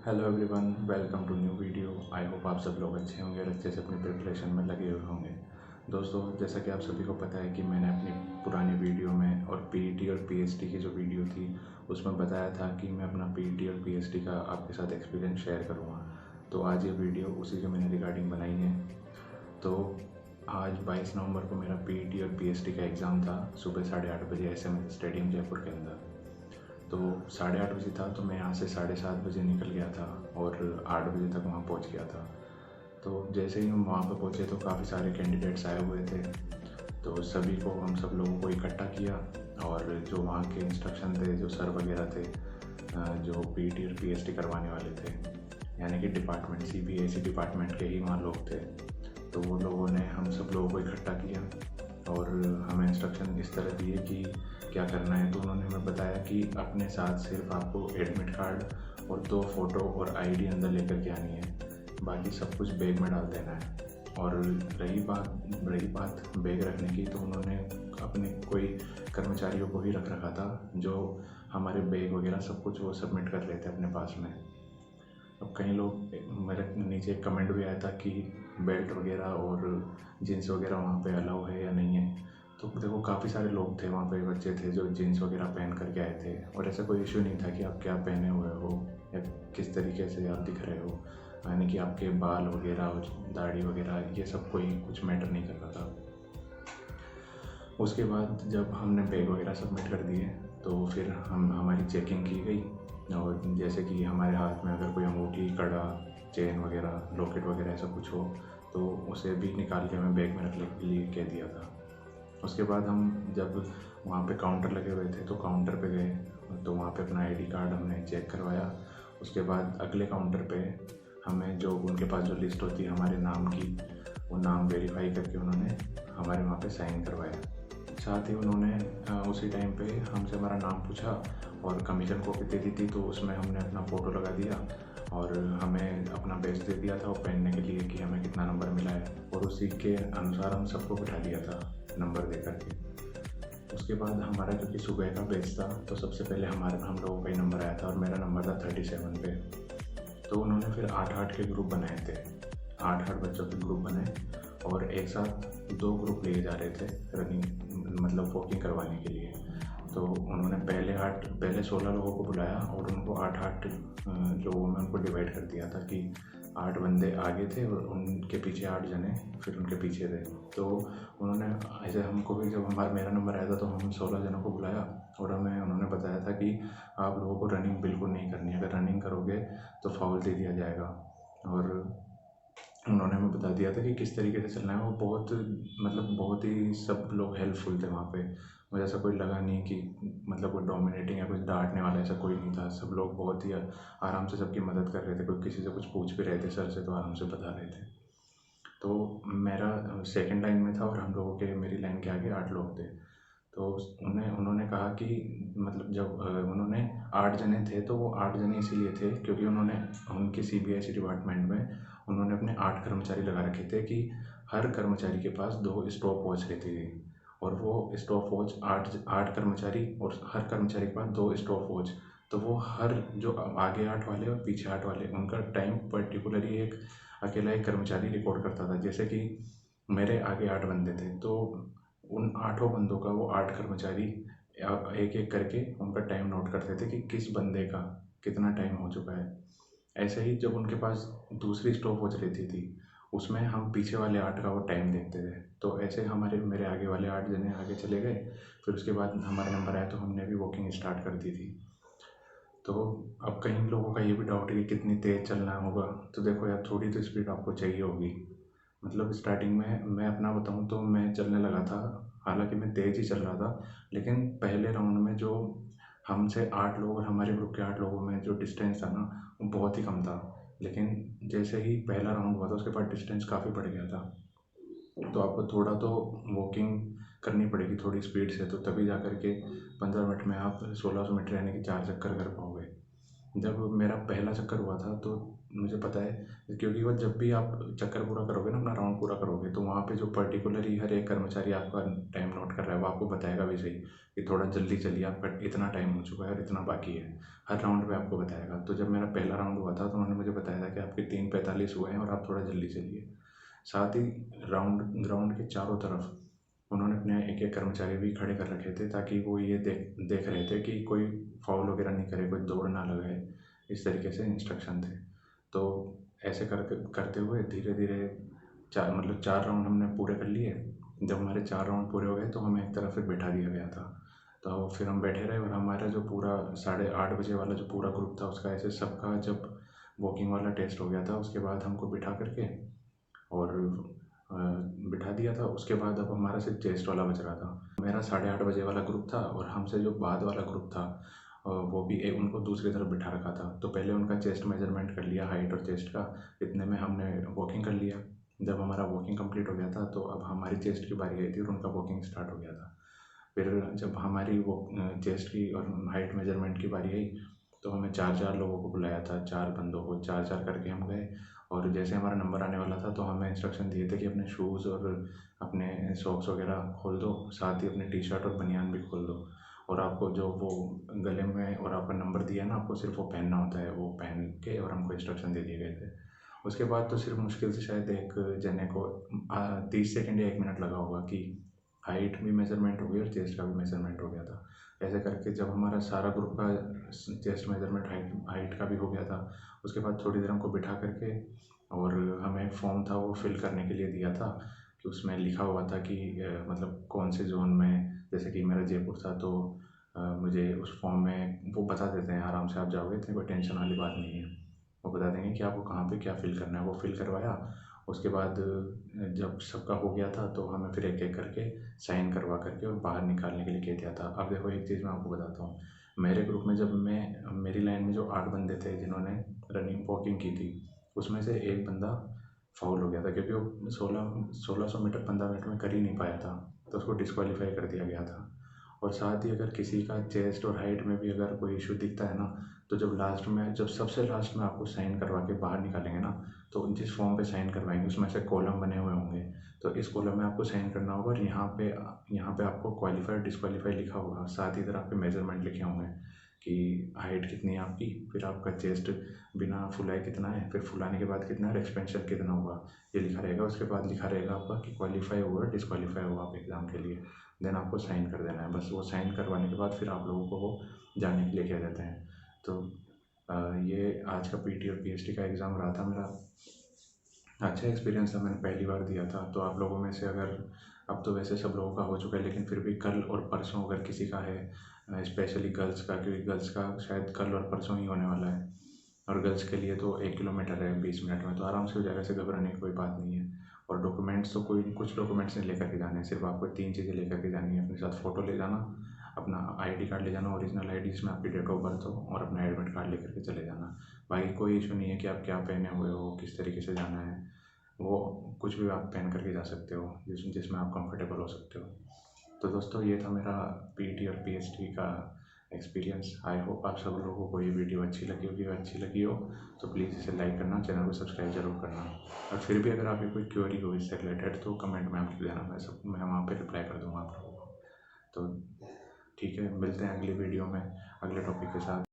Hello everyone, welcome to new video. I hope आप सब लोग अच्छे होंगे और अच्छे से अपनी प्रिपरेशन में लगे हुए होंगे। दोस्तों, जैसा कि आप सभी को पता है कि मैंने अपनी पुरानी वीडियो में और पीईटी और पीएचडी की जो वीडियो थी उसमें बताया था कि मैं अपना पीईटी और पीएचडी का आपके साथ एक्सपीरियंस शेयर करूँगा। तो आज ये वीडियो उसी के मैंने रिगार्डिंग बनाई है। तो आज 22 नवंबर को मेरा पीईटी और पीएचडी का एग्ज़ाम था, सुबह 8:30 बजे एसएम स्टेडियम जयपुर के अंदर। तो 8:30 बजे था, तो मैं यहाँ से 7:30 बजे निकल गया था और 8 बजे तक वहाँ पहुँच गया था। तो जैसे ही हम वहाँ पर पहुँचे तो काफ़ी सारे कैंडिडेट्स आए हुए थे। तो सभी को हम सब लोगों को इकट्ठा किया और जो वहाँ के इंस्ट्रक्शन थे, जो सर वगैरह थे, जो पीईटी और पीएचडी करवाने वाले थे, यानी कि डिपार्टमेंट सीबीएसई डिपार्टमेंट के ही वहाँ लोग थे। तो वो लोगों ने हम सब लोगों को इकट्ठा किया और हमें इंस्ट्रक्शन इस तरह दिए कि क्या करना है। तो उन्होंने हमें बताया कि अपने साथ सिर्फ आपको एडमिट कार्ड और 2 फ़ोटो और आईडी अंदर लेकर के आनी है, बाकी सब कुछ बैग में डाल देना है। और रही बात बैग रखने की, तो उन्होंने अपने कोई कर्मचारियों को ही रख रखा था जो हमारे बैग वगैरह सब कुछ वो सबमिट कर लेते अपने पास में। अब कई लोग, मेरे नीचे एक कमेंट भी आया था कि बेल्ट वगैरह और जीन्स वगैरह वहाँ पे अलाउ है या नहीं है। तो देखो, काफ़ी सारे लोग थे वहाँ पे, बच्चे थे जो जीन्स वगैरह पहन करके आए थे और ऐसा कोई इशू नहीं था कि आप क्या पहने हुए हो या किस तरीके से आप दिख रहे हो, यानी कि आपके बाल वगैरह और दाढ़ी वगैरह ये सब कोई कुछ मैटर नहीं कर रहा था। उसके बाद जब हमने बैग वगैरह सबमिट कर दिए तो फिर हमारी चेकिंग की गई। और जैसे कि हमारे हाथ में अगर कोई अंगूठी, कड़ा, चेन वगैरह, लॉकेट वगैरह ऐसा कुछ हो तो उसे भी निकाल के हमें बैग में रखने के लिए कह दिया था। उसके बाद हम जब वहाँ पे काउंटर लगे हुए थे तो काउंटर पे गए, तो वहाँ पे अपना आईडी कार्ड हमने चेक करवाया। उसके बाद अगले काउंटर पे हमें जो उनके पास जो लिस्ट होती है हमारे नाम की, वो नाम वेरीफाई करके उन्होंने हमारे वहाँ पे साइन करवाया। साथ ही उन्होंने उसी टाइम पे हमसे हमारा नाम पूछा और कमीशन कॉपी दे दी थी, तो उसमें हमने अपना फ़ोटो लगा दिया और हमें अपना बैच दे दिया था वो पहनने के लिए कि हमें कितना नंबर मिला है, और उसी के अनुसार हम सबको बिठा दिया था नंबर दे करके। उसके बाद हमारा क्योंकि सुबह का बैच था तो सबसे पहले हम लोगों का ही नंबर आया था और मेरा नंबर था 37 पे। तो उन्होंने फिर 8-8 के ग्रुप बनाए थे, 8-8 बच्चों के ग्रुप बने और एक साथ 2 ग्रुप लिए जा रहे थे रनिंग, मतलब वॉकिंग करवाने के लिए। तो उन्होंने पहले 16 लोगों को बुलाया और उनको 8-8 लोगों में उनको डिवाइड कर दिया था कि 8 बंदे आगे थे और उनके पीछे 8 जने फिर उनके पीछे थे। तो उन्होंने ऐसे हमको भी, जब मेरा नंबर आया था तो हम 16 जनों को बुलाया और हमें उन्होंने बताया था कि आप लोगों को रनिंग बिल्कुल नहीं करनी है, अगर रनिंग करोगे तो फाउल दे दिया जाएगा। और उन्होंने हमें बता दिया था कि किस तरीके से चलना है। वो बहुत ही सब लोग हेल्पफुल थे वहाँ पे। मुझे ऐसा कोई लगा नहीं कि मतलब कोई डोमिनेटिंग या कुछ डांटने वाला, ऐसा कोई नहीं था। सब लोग बहुत ही आराम से सबकी मदद कर रहे थे, कोई किसी से कुछ पूछ भी रहे थे सर से तो आराम से बता रहे थे। तो मेरा सेकंड लाइन में था और हम लोगों के, मेरी लाइन के आगे 8 लोग थे। तो उन्होंने कहा कि मतलब जब उन्होंने 8 जने थे तो वो 8 जने इसीलिए थे क्योंकि उनके सीबीएसई डिपार्टमेंट में उन्होंने अपने 8 कर्मचारी लगा रखे थे कि हर कर्मचारी के पास 2 स्टॉप वॉच रहती थी। और वो स्टॉप वॉच 8 कर्मचारी और हर कर्मचारी के पास 2 स्टॉप वॉच। तो वो हर जो आगे 8 वाले और पीछे 8 वाले, उनका टाइम पर्टिकुलरली अकेला एक कर्मचारी रिकॉर्ड करता था। जैसे कि मेरे आगे 8 बंदे थे तो उन 8 बंदों का वो 8 कर्मचारी एक एक करके उनका टाइम नोट करते थे कि किस बंदे का कितना टाइम हो चुका है। ऐसे ही जब उनके पास दूसरी स्टॉप वॉच रहती थी उसमें हम पीछे वाले 8 का वो टाइम देखते थे। तो ऐसे मेरे आगे वाले 8 जने आगे चले गए। फिर उसके बाद हमारा नंबर आया तो हमने भी वॉकिंग स्टार्ट कर दी थी। तो अब कई लोगों का ये भी डाउट है कि कितनी तेज़ चलना होगा। तो देखो यार, थोड़ी तो स्पीड आपको चाहिए होगी। मतलब स्टार्टिंग में मैं अपना बताऊं तो मैं चलने लगा था, हालांकि मैं तेज़ ही चल रहा था, लेकिन पहले राउंड में जो हमसे 8 लोग और हमारे ग्रुप के 8 लोगों में जो डिस्टेंस था ना, वो बहुत ही कम था। लेकिन जैसे ही पहला राउंड हुआ था उसके बाद डिस्टेंस काफ़ी बढ़ गया था। तो आपको थोड़ा तो वॉकिंग करनी पड़ेगी थोड़ी स्पीड से, तो तभी जा कर के 15 मिनट में आप 1600 मीटर यानी कि 4 चक्कर कर पाओगे। जब मेरा पहला चक्कर हुआ था तो मुझे पता है, क्योंकि वो जब भी आप चक्कर पूरा करोगे ना, अपना राउंड पूरा करोगे, तो वहाँ पे जो पर्टिकुलरली हर एक कर्मचारी आपका टाइम नोट कर रहा है वो आपको बताएगा भी सही कि थोड़ा जल्दी चलिए, आपका इतना टाइम हो चुका है और इतना बाकी है। हर राउंड पे आपको बताएगा। तो जब मेरा पहला राउंड हुआ था तो उन्होंने मुझे बताया था कि आपके 3:45 हुए हैं और आप थोड़ा जल्दी चलिए। साथ ही ग्राउंड के चारों तरफ उन्होंने अपने एक एक कर्मचारी भी खड़े कर रखे थे, ताकि वो ये देख देख रहे थे कि कोई फाउल वगैरह नहीं करे, कोई दौड़ ना लगाए। इस तरीके से इंस्ट्रक्शन थे। तो ऐसे करके करते हुए धीरे धीरे मतलब 4 राउंड हमने पूरे कर लिए। जब हमारे 4 राउंड पूरे हो गए तो हमें एक तरफ फिर बैठा दिया गया था। तो फिर हम बैठे रहे और हमारा जो पूरा 8:30 बजे वाला जो पूरा ग्रुप था उसका ऐसे सबका जब वॉकिंग वाला टेस्ट हो गया था, उसके बाद हमको बिठा करके और बिठा दिया था। उसके बाद अब हमारा सिर्फ चेस्ट वाला बच रहा था। मेरा 8:30 बजे वाला ग्रुप था और हमसे जो बाद वाला ग्रुप था वो भी उनको दूसरी तरफ बिठा रखा था। तो पहले उनका चेस्ट मेजरमेंट कर लिया, हाइट और चेस्ट का। इतने में हमने वॉकिंग कर लिया। जब हमारा वॉकिंग कंप्लीट हो गया था तो अब हमारी चेस्ट की बारी आई थी और उनका वॉकिंग स्टार्ट हो गया था। फिर जब हमारी वो चेस्ट की और हाइट मेजरमेंट की बारी आई तो हमें 4-4 लोगों को बुलाया था, 4 बंदों को 4-4 करके हम गए। और जैसे हमारा नंबर आने वाला था तो हमें इंस्ट्रक्शन दिए थे कि अपने शूज़ और अपने सॉक्स वगैरह खोल दो, साथ ही अपनी टी शर्ट और बनियान भी खोल दो। और आपको जो वो गले में और आपका नंबर दिया है ना, आपको सिर्फ वो पहनना होता है, वो पहन के और हमको इंस्ट्रक्शन दे दिए गए थे। उसके बाद तो सिर्फ मुश्किल से शायद एक जने को 30 सेकेंड या 1 मिनट लगा होगा कि हाइट भी मेजरमेंट हो गई और चेस्ट का भी मेजरमेंट हो गया था। ऐसे करके जब हमारा सारा ग्रुप का चेस्ट मेजरमेंट हाइट का भी हो गया था, उसके बाद थोड़ी देर हमको बिठा करके और हमें एक फॉर्म था वो फिल करने के लिए दिया था कि उसमें लिखा हुआ था कि मतलब कौन से जोन में, जैसे कि मेरा जयपुर था तो मुझे उस फॉर्म में वो बता देते हैं, आराम से आप जाओगे, इतनी कोई टेंशन वाली बात नहीं है। वो बता देंगे कि आपको कहाँ पे क्या फिल करना है। वो फिल करवाया। उसके बाद जब सबका हो गया था तो हमें फिर एक एक करके साइन करवा करके और बाहर निकालने के लिए कह दिया था। अब देखो एक चीज़ मैं आपको बताता हूँ। मेरे ग्रुप में जब मेरी लाइन में जो 8 बंदे थे जिन्होंने रनिंग वॉकिंग की थी, उसमें से एक बंदा फाउल हो गया था, क्योंकि वो 1600 मीटर 15 मिनट में कर ही नहीं पाया था, तो उसको डिस्क्वालीफाई कर दिया गया था। और साथ ही अगर किसी का चेस्ट और हाइट में भी अगर कोई इशू दिखता है ना, तो जब सबसे लास्ट में आपको साइन करवा के बाहर निकालेंगे ना, तो जिस फॉर्म पे साइन करवाएंगे उसमें से कॉलम बने हुए होंगे। तो इस कॉलम में आपको साइन करना होगा और यहाँ पे आपको क्वालिफाई और डिस्क्वालीफाई लिखा होगा। साथ ही इधर आपके मेजरमेंट लिखे होंगे कि हाइट कितनी है आपकी, फिर आपका चेस्ट बिना फुलाए कितना है, फिर फुलाने के बाद कितना है और एक्सपेंशन कितना हुआ, ये लिखा रहेगा। उसके बाद लिखा रहेगा आपका कि क्वालिफाई हुआ डिस्क्वालीफाई हुआ आप एग्ज़ाम के लिए। देन आपको साइन कर देना है बस। वो साइन करवाने के बाद फिर आप लोगों को वो जाने के लिए कह देते हैं। तो ये आज का पीटी और पीएचडी का एग्ज़ाम रहा था मेरा। अच्छा एक्सपीरियंस था, मैंने पहली बार दिया था। तो आप लोगों में से अगर, अब तो वैसे सब लोगों का हो चुका है, लेकिन फिर भी कल और परसों अगर किसी का है, स्पेशली गर्ल्स का, क्योंकि गर्ल्स का शायद कल और परसों ही होने वाला है। और गर्ल्स के लिए तो 1 किलोमीटर है 20 मिनट में, तो आराम से हो जाएगा, ऐसे घबराने की कोई बात नहीं है। और डॉक्यूमेंट्स तो कुछ डॉक्यूमेंट्स नहीं लेकर के जाने हैं, सिर्फ आपको 3 चीज़ें लेकर के जानी है। अपने साथ फ़ोटो ले जाना, अपना आईडी कार्ड ले जाना, ओरिजिनल आईडी जिसमें आपकी डेट ऑफ बर्थ हो, और अपना एडमिट कार्ड लेकर के चले जाना। बाकी कोई इशू नहीं है कि आप क्या पहने हुए हो, किस तरीके से जाना है। वो कुछ भी आप पहन करके जा सकते हो जिसमें आप कंफर्टेबल हो सकते हो। तो दोस्तों ये था मेरा पीटी और पीएचडी का एक्सपीरियंस। आई होप आप सब लोगों को ये वीडियो अच्छी लगी होगी। अगर अच्छी लगी हो तो प्लीज़ इसे लाइक करना, चैनल को सब्सक्राइब जरूर करना। और फिर भी अगर आपकी कोई क्वेरी हो इससे रिलेटेड तो कमेंट में आप लिख देना, मैं वहाँ पे रिप्लाई कर दूँगा आप लोगों को। तो ठीक है, मिलते हैं अगली वीडियो में अगले टॉपिक के साथ।